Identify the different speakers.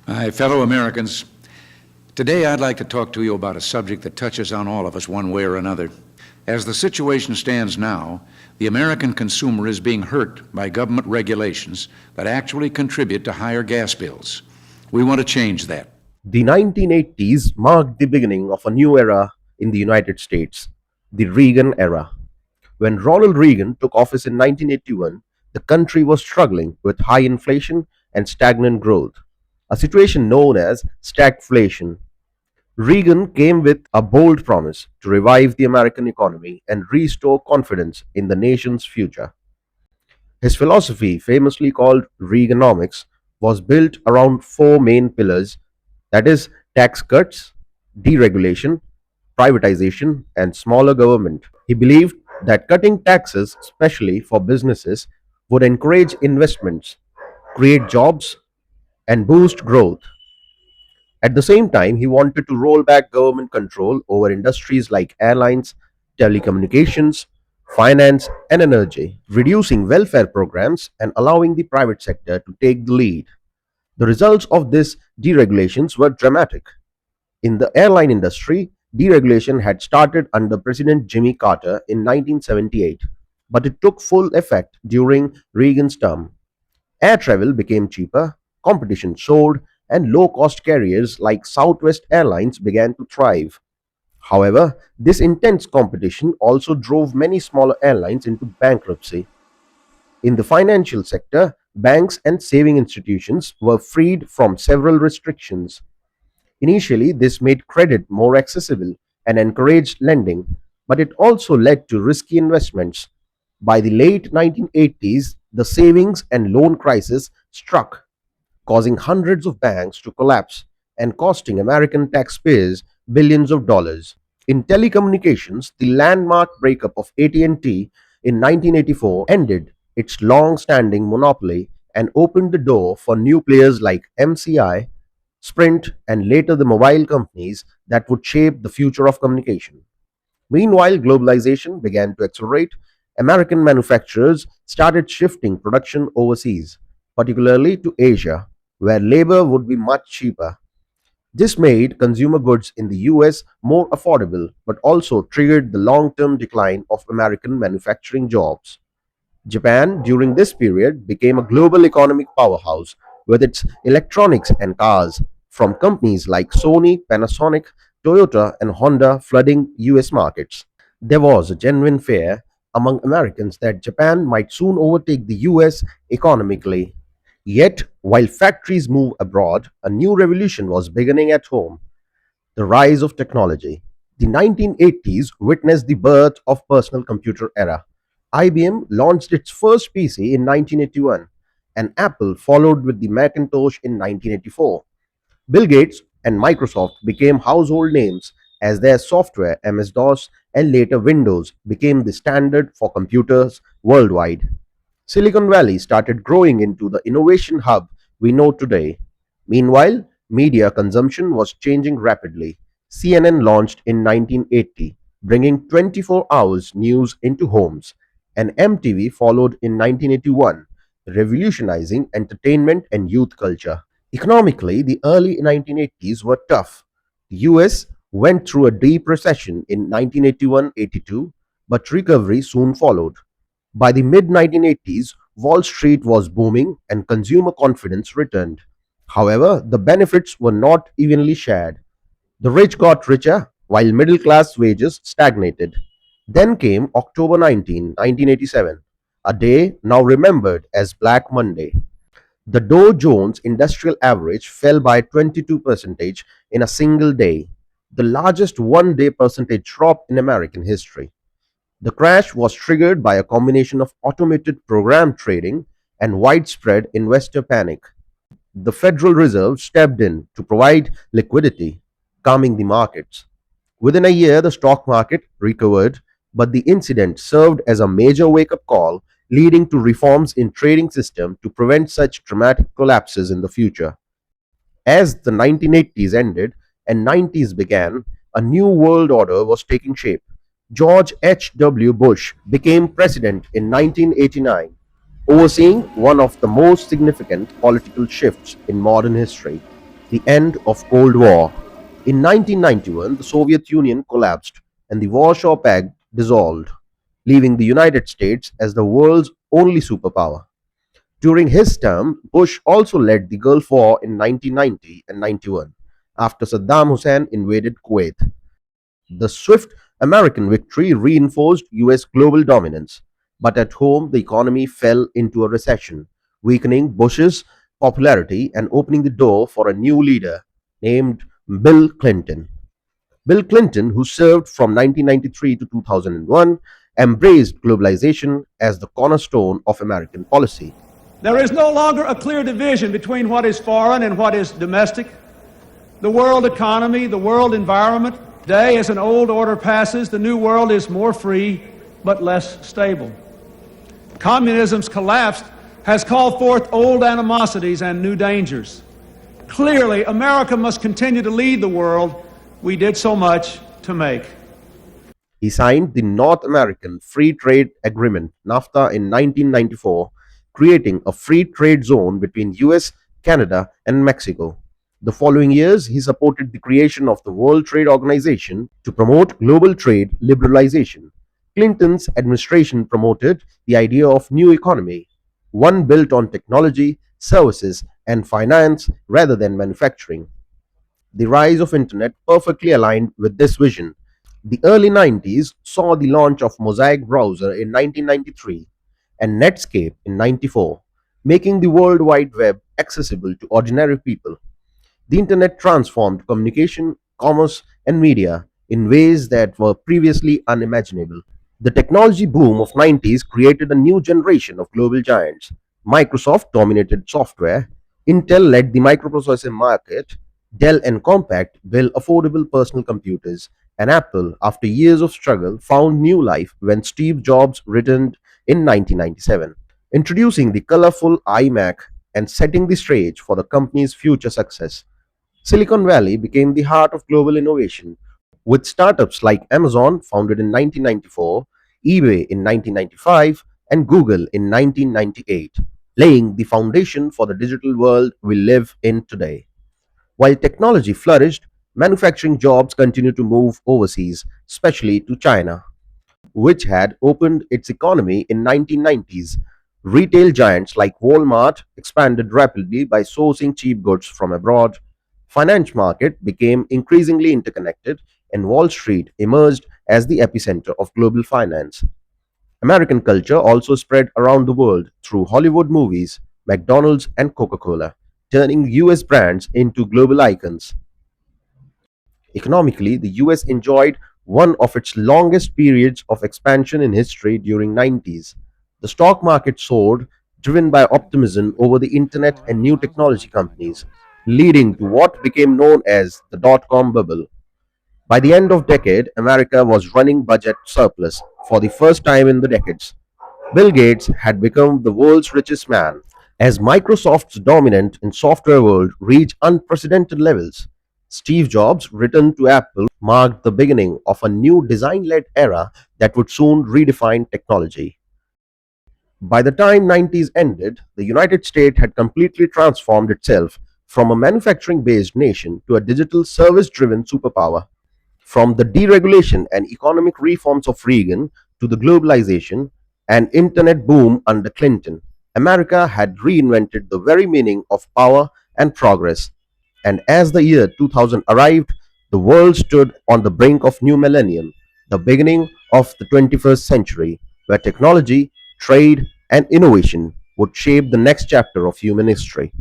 Speaker 1: My fellow Americans, today I'd like to talk to you about a subject that touches on all of us one way or another. As the situation stands now, the American consumer is being hurt by government regulations that actually contribute to higher gas bills. We want to change that.
Speaker 2: The 1980s marked the beginning of a new era in the United States, the Reagan era. When Ronald Reagan took office in 1981, the country was struggling with high inflation and stagnant growth, a situation known as stagflation. Reagan came with a bold promise to revive the American economy and restore confidence in the nation's future. His philosophy, famously called Reaganomics, was built around four main pillars, that is, tax cuts, deregulation, privatization, and smaller government. He believed that cutting taxes, especially for businesses, would encourage investments, create jobs, and boost growth. At the same time, he wanted to roll back government control over industries like airlines, telecommunications, finance, and energy, reducing welfare programs and allowing the private sector to take the lead. The results of these deregulations were dramatic. In the airline industry, deregulation had started under President Jimmy Carter in 1978, but it took full effect during Reagan's term. Air travel became cheaper, competition soared, and low cost carriers like Southwest Airlines began to thrive. However, this intense competition also drove many smaller airlines into bankruptcy. In the financial sector, banks and saving institutions were freed from several restrictions. Initially, this made credit more accessible and encouraged lending, but it also led to risky investments. By the late 1980s, the savings and loan crisis struck, causing hundreds of banks to collapse and costing American taxpayers billions of dollars. In telecommunications, the landmark breakup of AT&T in 1984 ended its long-standing monopoly and opened the door for new players like MCI, Sprint, and later the mobile companies that would shape the future of communication. Meanwhile, globalization began to accelerate. American manufacturers started shifting production overseas, particularly to Asia, where labor would be much cheaper. This made consumer goods in the US more affordable but also triggered the long term decline of American manufacturing jobs. Japan, during this period, became a global economic powerhouse with its electronics and cars, from companies like Sony, Panasonic, Toyota, and Honda flooding US markets. There was a genuine fear among Americans that Japan might soon overtake the US economically. Yet, while factories move abroad, a new revolution was beginning at home, the rise of technology. The 1980s witnessed the birth of personal computer era. IBM launched its first PC in 1981, and Apple followed with the Macintosh in 1984. Bill Gates and Microsoft became household names as their software MS-DOS and later Windows became the standard for computers worldwide. Silicon Valley started growing into the innovation hub we know today. Meanwhile, media consumption was changing rapidly. CNN launched in 1980, bringing 24 hours news into homes, and MTV followed in 1981, revolutionizing entertainment and youth culture. Economically, the early 1980s were tough. The US went through a deep recession in 1981-82, but recovery soon followed. By the mid 1980s, Wall Street was booming and consumer confidence returned. However, the benefits were not evenly shared. The rich got richer while middle class wages stagnated. Then came October 19, 1987, a day now remembered as Black Monday. The Dow Jones Industrial Average fell by 22% in a single day, the largest one day percentage drop in American history. The crash was triggered by a combination of automated program trading and widespread investor panic. The Federal Reserve stepped in to provide liquidity, calming the markets. Within a year, the stock market recovered, but the incident served as a major wake up call, leading to reforms in trading system to prevent such dramatic collapses in the future. As the 1980s ended and 90s began, a new world order was taking shape. George H.W. Bush became president in 1989, overseeing one of the most significant political shifts in modern history. The end of Cold War. In 1991, the Soviet Union collapsed and the Warsaw Pact dissolved, leaving the United States as the world's only superpower. During his term, Bush also led the Gulf War in 1990 and 91 after Saddam Hussein invaded Kuwait. The swift American victory reinforced US global dominance, but at home the economy fell into a recession, weakening Bush's popularity and opening the door for a new leader named Bill Clinton. Bill Clinton, who served from 1993 to 2001, embraced globalization as the cornerstone of American policy.
Speaker 3: There is no longer a clear division between what is foreign and what is domestic. The world economy, the world environment. Today, as an old order passes, the new world is more free but less stable. Communism's collapse has called forth old animosities and new dangers. Clearly, America must continue to lead the world we did so much to make.
Speaker 2: He signed the North American Free Trade Agreement (NAFTA) in 1994, creating a free trade zone between US, Canada, and Mexico. The following years, he supported the creation of the World Trade Organization to promote global trade liberalization. Clinton's administration promoted the idea of new economy, one built on technology, services, and finance rather than manufacturing. The rise of internet perfectly aligned with this vision. The early 90s saw the launch of Mosaic browser in 1993 and Netscape in 94, making the World Wide Web accessible to ordinary people. The internet transformed communication, commerce, and media in ways that were previously unimaginable. The technology boom of 90s created a new generation of global giants. Microsoft dominated software, Intel led the microprocessor market, Dell and Compaq built affordable personal computers, and Apple, after years of struggle, found new life when Steve Jobs returned in 1997, introducing the colorful iMac and setting the stage for the company's future success. Silicon Valley became the heart of global innovation, with startups like Amazon, founded in 1994, eBay in 1995, and Google in 1998, laying the foundation for the digital world we live in today. While technology flourished, manufacturing jobs continued to move overseas, especially to China, which had opened its economy in 1990s. Retail giants like Walmart expanded rapidly by sourcing cheap goods from abroad. Finance market became increasingly interconnected and Wall Street emerged as the epicenter of global finance. American culture also spread around the world through Hollywood movies, McDonald's and Coca-Cola, turning US brands into global icons. Economically, the US enjoyed one of its longest periods of expansion in history during 90s. The stock market soared, driven by optimism over the internet and new technology companies, leading to what became known as the dot-com bubble. By the end of decade, America was running budget surplus for the first time in the decades. Bill Gates had become the world's richest man. As Microsoft's dominance in software world reached unprecedented levels, Steve Jobs' return to Apple marked the beginning of a new design-led era that would soon redefine technology. By the time 90s ended, the United States had completely transformed itself from a manufacturing-based nation to a digital service-driven superpower. From the deregulation and economic reforms of Reagan to the globalization and internet boom under Clinton, America had reinvented the very meaning of power and progress. And as the year 2000 arrived, the world stood on the brink of new millennium, the beginning of the 21st century, where technology, trade, and innovation would shape the next chapter of human history.